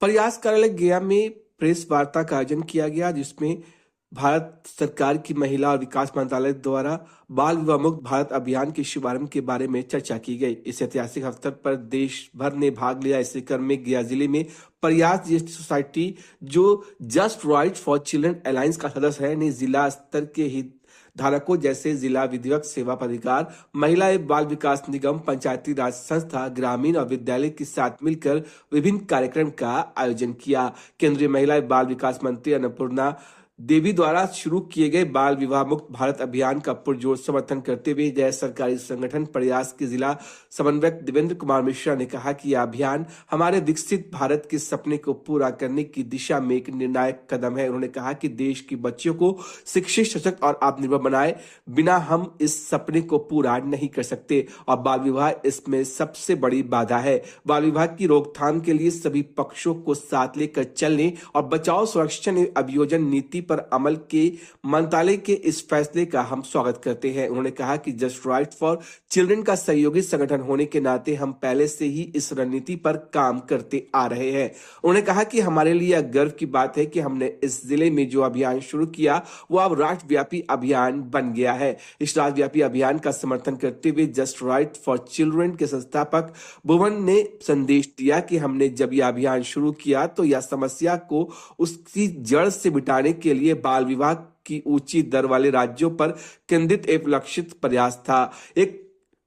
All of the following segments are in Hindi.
प्रयास कार्यालय गया में प्रेस वार्ता का आयोजन किया गया, जिसमें भारत सरकार की महिला और विकास मंत्रालय द्वारा बाल विवाह मुक्त भारत अभियान के शुभारंभ के बारे में चर्चा की गई। इस ऐतिहासिक अवसर पर देश भर ने भाग लिया। इस कार्यक्रम में गया जिले में प्रयास जीएसटी सोसाइटी, जो just right for children alliance का सदस्य है, ने जिला स्तर के हित धारकों जैसे जिला विधिक सेवा प्राधिकार, महिला एवं बाल विकास निगम, पंचायती राज संस्था, ग्रामीण और विद्यालय के साथ मिलकर विभिन्न कार्यक्रम का आयोजन किया। केंद्रीय महिला एवं बाल विकास मंत्री अन्नपूर्णा देवी द्वारा शुरू किए गए बाल विवाह मुक्त भारत अभियान का पुरजोर समर्थन करते हुए गैर सरकारी संगठन प्रयास के जिला समन्वयक देवेंद्र कुमार मिश्रा ने कहा कि यह अभियान हमारे विकसित भारत के सपने को पूरा करने की दिशा में एक निर्णायक कदम है। उन्होंने कहा कि देश की बच्चियों को शिक्षित, सशक्त और आत्मनिर्भर बनाए बिना हम इस सपने को पूरा नहीं कर सकते और बाल विवाह इसमें सबसे बड़ी बाधा है। बाल विवाह की रोकथाम के लिए सभी पक्षों को साथ लेकर चलने और बचाव, संरक्षण एवं अभियोजन नीति पर अमल के मंत्रालय के इस फैसले का हम स्वागत करते हैं। उन्होंने कहा कि जस्ट राइट फॉर चिल्ड्रन का सहयोगी संगठन होने के नाते हम पहले से ही इस रणनीति पर काम करते आ रहे हैं। उन्होंने कहा कि हमारे लिए यह गर्व की बात है कि हमने इस जिले में जो अभियान शुरू किया वो अब राष्ट्रव्यापी अभियान बन गया है। इस राष्ट्रव्यापी अभियान का समर्थन करते हुए जस्ट राइट फॉर चिल्ड्रन के संस्थापक भुवन ने संदेश दिया कि हमने जब यह अभियान शुरू किया तो यह समस्या को उसकी जड़ से मिटाने के लिए बाल विवाह की ऊंची दर वाले राज्यों पर केंद्रित एक लक्षित प्रयास था। एक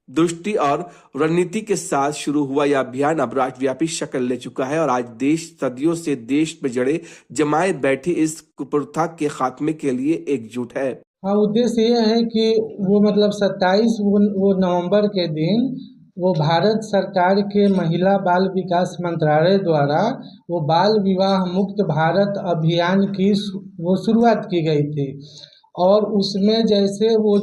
दृष्टि और रणनीति के साथ शुरू हुआ यह अभियान अब राष्ट्रव्यापी शक्ल ले चुका है और आज देश सदियों से देश में जड़े जमाए बैठी इस कुप्रथा के खात्मे के लिए एकजुट है। हाँ, उद्देश्य ये है कि वो 27 नवंबर के दिन वो भारत सरकार के महिला बाल विकास मंत्रालय द्वारा वो बाल विवाह मुक्त भारत अभियान की वो शुरुआत की गई थी और उसमें जैसे वो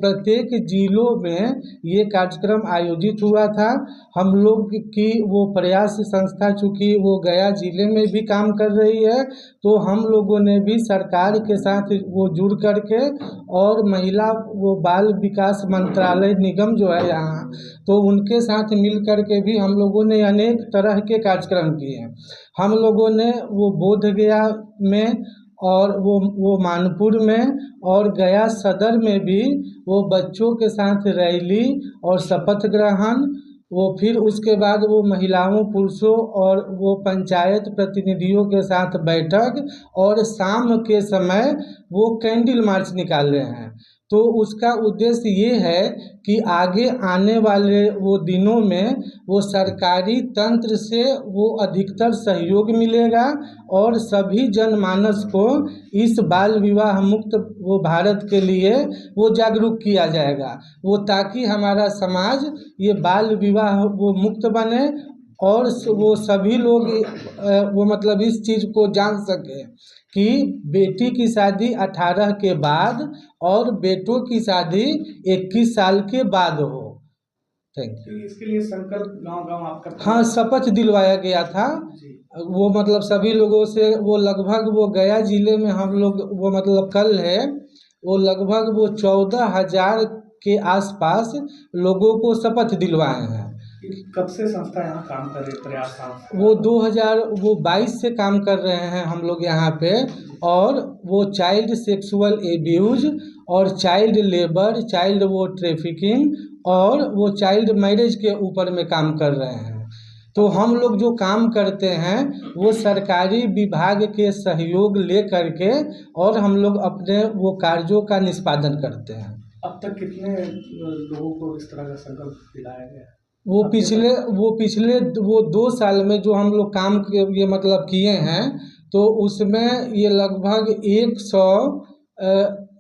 प्रत्येक जिलों में ये कार्यक्रम आयोजित हुआ था। हम लोग की वो प्रयास संस्था चूँकि वो गया जिले में भी काम कर रही है, तो हम लोगों ने भी सरकार के साथ वो जुड़ करके और महिला वो बाल विकास मंत्रालय निगम जो है यहाँ, तो उनके साथ मिल करके भी हम लोगों ने अनेक तरह के कार्यक्रम किए। हम लोगों ने वो बोधगया में और वो मानपुर में और गया सदर में भी वो बच्चों के साथ रैली और शपथ ग्रहण, वो फिर उसके बाद वो महिलाओं, पुरुषों और वो पंचायत प्रतिनिधियों के साथ बैठक और शाम के समय वो कैंडल मार्च निकाल रहे हैं। तो उसका उद्देश्य ये है कि आगे आने वाले वो दिनों में वो सरकारी तंत्र से वो अधिकतर सहयोग मिलेगा और सभी जनमानस को इस बाल विवाह मुक्त वो भारत के लिए वो जागरूक किया जाएगा, वो ताकि हमारा समाज ये बाल विवाह वो मुक्त बने और वो सभी लोग वो इस चीज़ को जान सके कि बेटी की शादी 18 के बाद और बेटों की शादी 21 साल के बाद हो। Thank you. इसके लिए संकल्प गांव-गांव आपका? हाँ, शपथ दिलवाया गया था वो सभी लोगों से। वो लगभग वो गया जिले में हम लोग वो कल है वो लगभग वो 14,000 के आसपास लोगों को शपथ दिलवाए हैं। कब से संस्था यहाँ काम कर रही है प्रयास? वो 2022 से काम कर रहे हैं हम लोग यहाँ पे, और वो चाइल्ड सेक्सुअल एब्यूज और चाइल्ड लेबर, चाइल्ड वो ट्रैफिकिंग और वो चाइल्ड मैरिज के ऊपर में काम कर रहे हैं। तो हम लोग जो काम करते हैं वो सरकारी विभाग के सहयोग ले करके और हम लोग अपने वो कार्यों का निष्पादन करते हैं। अब तक कितने लोगों को इस तरह का संकल्प दिलाया गया? वो पिछले 2 साल में जो हम लोग काम ये किए हैं, तो उसमें ये लगभग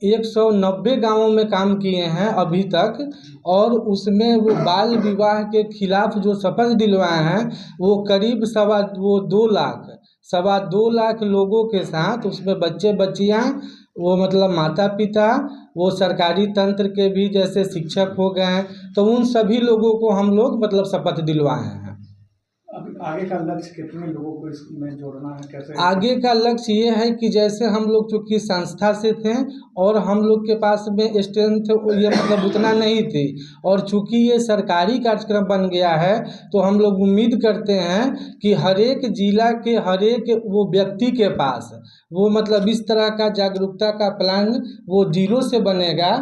190 गांवों में काम किए हैं अभी तक, और उसमें वो बाल विवाह के खिलाफ जो शपथ दिलवाए हैं वो करीब 2.25 लाख लोगों के साथ, उसमें बच्चे बच्चियाँ वो माता पिता, वो सरकारी तंत्र के भी जैसे शिक्षक हो गए हैं, तो उन सभी लोगों को हम लोग शपथ दिलवाए हैं। अब आगे का लक्ष्य कितने लोगों को इसमें जोड़ना है, कैसे? आगे का लक्ष्य ये है कि जैसे हम लोग चूँकि संस्था से थे और हम लोग के पास में स्ट्रेंथ ये मतलब उतना नहीं थी, और चूँकि ये सरकारी कार्यक्रम बन गया है तो हम लोग उम्मीद करते हैं कि हर एक जिला के हर एक वो व्यक्ति के पास वो मतलब इस तरह का जागरूकता का प्लान वो जीरो से बनेगा,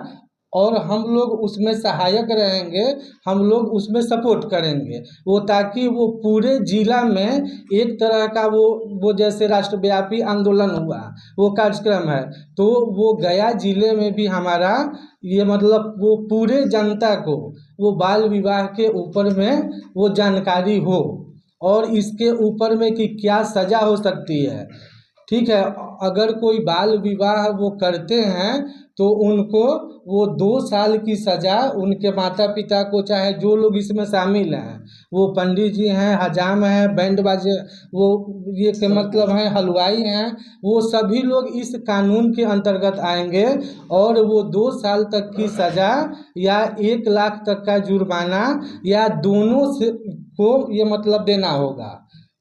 और हम लोग उसमें सहायक रहेंगे, हम लोग उसमें सपोर्ट करेंगे वो, ताकि वो पूरे जिला में एक तरह का वो जैसे राष्ट्रव्यापी आंदोलन हुआ वो कार्यक्रम है, तो वो गया जिले में भी हमारा ये मतलब वो पूरे जनता को वो बाल विवाह के ऊपर में वो जानकारी हो, और इसके ऊपर में कि क्या सज़ा हो सकती है। ठीक है, अगर कोई बाल विवाह वो करते हैं तो उनको वो 2 साल की सज़ा, उनके माता पिता को, चाहे जो लोग इसमें शामिल हैं, वो पंडित जी हैं, हजाम हैं, बैंड बाजे, वो ये के मतलब हैं हलवाई हैं, वो सभी लोग इस कानून के अंतर्गत आएंगे, और वो 2 साल तक की सज़ा या 1 लाख तक का जुर्माना या दोनों से को ये मतलब देना होगा।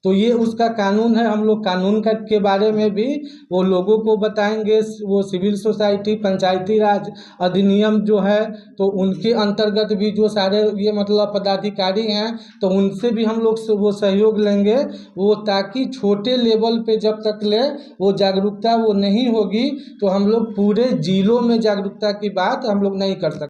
तो ये उसका कानून है। हम लोग कानून का के बारे में भी वो लोगों को बताएंगे, वो सिविल सोसाइटी पंचायती राज अधिनियम जो है तो उनके अंतर्गत भी जो सारे ये मतलब पदाधिकारी हैं तो उनसे भी हम लोग वो सहयोग लेंगे, वो ताकि छोटे लेवल पे जब तक ले वो जागरूकता वो नहीं होगी तो हम लोग पूरे जिलों में जागरूकता की बात हम लोग नहीं कर सकते।